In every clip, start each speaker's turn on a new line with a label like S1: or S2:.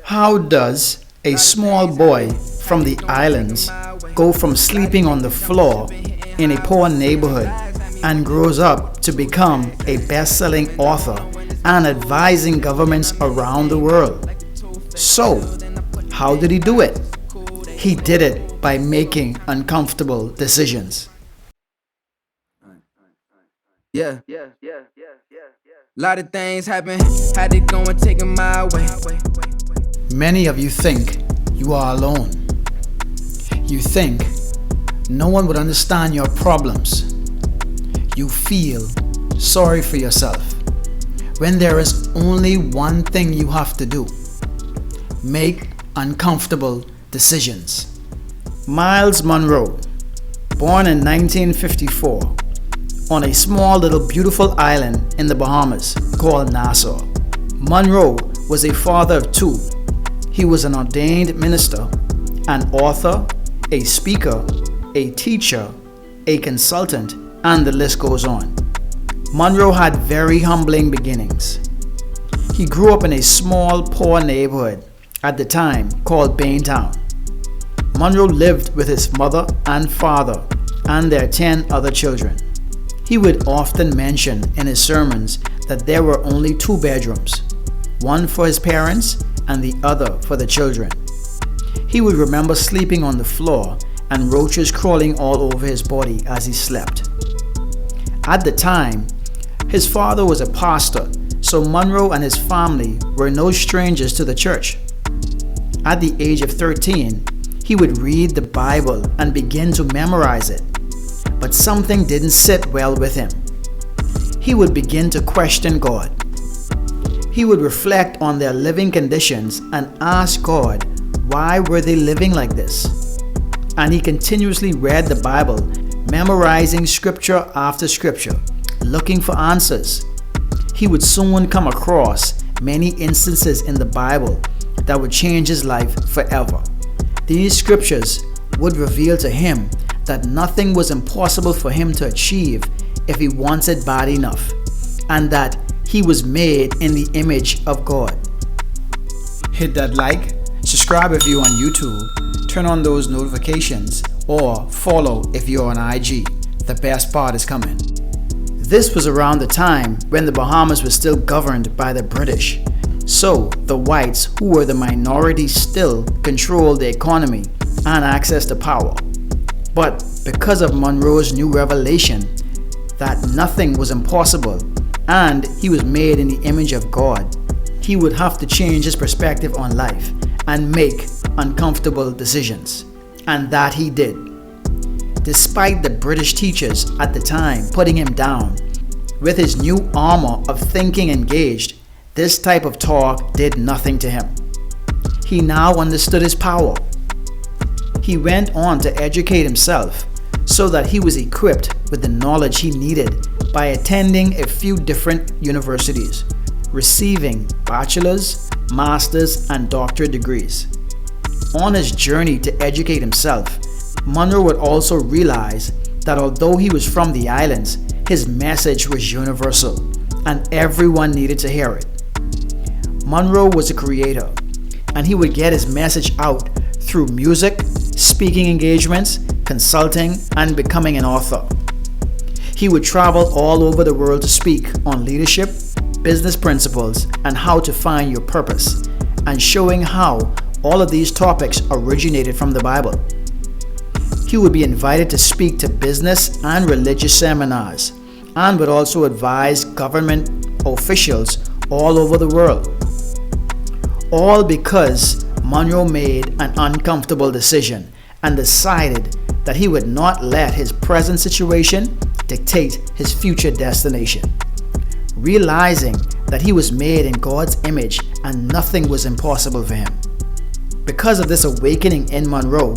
S1: How does a small boy from the islands go from sleeping on the floor in a poor neighborhood and grows up to become a best-selling author and advising governments around the world? So, how did he do it? He did it by making uncomfortable decisions.
S2: Yeah. Lot of things happen, had to go and take 'em my way.
S1: Many of you think you are alone. You think no one would understand your problems. You feel sorry for yourself when there is only one thing you have to do: make uncomfortable decisions. Myles Munroe, born in 1954 on a small little beautiful island in the Bahamas called Nassau. Munroe was a father of two. He was an ordained minister, an author, a speaker, a teacher, a consultant, and the list goes on. Munroe had very humbling beginnings. He grew up in a small, poor neighborhood at the time called Baintown. Munroe lived with his mother and father and their 10 other children. He would often mention in his sermons that there were only 2 bedrooms, one for his parents and the other for the children. He would remember sleeping on the floor and roaches crawling all over his body as he slept. At the time, his father was a pastor, so Munroe and his family were no strangers to the church. At the age of 13, he would read the Bible and begin to memorize it. But something didn't sit well with him. He would begin to question God. He would reflect on their living conditions and ask God, why were they living like this? And he continuously read the Bible, memorizing scripture after scripture, looking for answers. He would soon come across many instances in the Bible that would change his life forever. These scriptures would reveal to him that nothing was impossible for him to achieve if he wanted bad enough, and that he was made in the image of God. Hit that like, subscribe if you're on YouTube, turn on those notifications, or follow if you're on IG. The best part is coming. This was around the time when the Bahamas was still governed by the British, so the whites, who were the minority, still controlled the economy and access to power. But because of Munroe's new revelation that nothing was impossible and he was made in the image of God, he would have to change his perspective on life and make uncomfortable decisions. And that he did. Despite the British teachers at the time putting him down, with his new armor of thinking engaged, this type of talk did nothing to him. He now understood his power. He went on to educate himself so that he was equipped with the knowledge he needed by attending a few different universities, receiving bachelor's, master's, and doctorate degrees. On his journey to educate himself, Munroe would also realize that although he was from the islands, his message was universal and everyone needed to hear it. Munroe was a creator, and he would get his message out through music, speaking engagements, consulting, and becoming an author. He would travel all over the world to speak on leadership, business principles, and how to find your purpose, and showing how all of these topics originated from the Bible. He would be invited to speak to business and religious seminars, and would also advise government officials all over the world. All because Munroe made an uncomfortable decision and decided that he would not let his present situation dictate his future destination. Realizing that he was made in God's image and nothing was impossible for him. Because of this awakening in Munroe,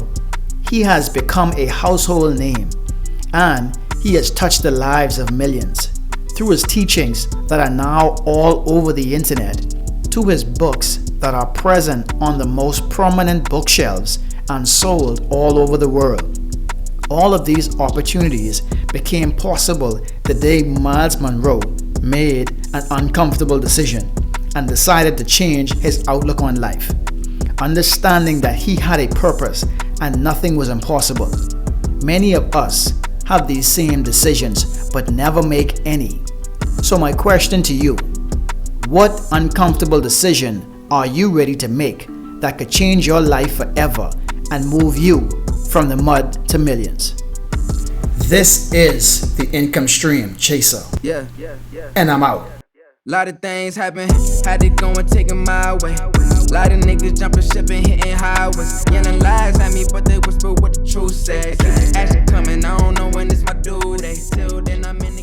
S1: he has become a household name, and he has touched the lives of millions through his teachings that are now all over the internet, to his books that are present on the most prominent bookshelves and sold all over the world. All of these opportunities became possible the day Myles Munroe made an uncomfortable decision and decided to change his outlook on life, understanding that he had a purpose and nothing was impossible. Many of us have these same decisions but never make any. So my question to you, what uncomfortable decision are you ready to make that could change your life forever and move you from the mud to millions? This is the Income Stream Chaser. And I'm out.
S2: Lot of things happen, had to go and take 'em my way. Lot of niggas jumping ship and hitting highways. Yelling lies at me, but they whisper what the truth says. Action coming, I don't know when it's my due day. Till then I'm in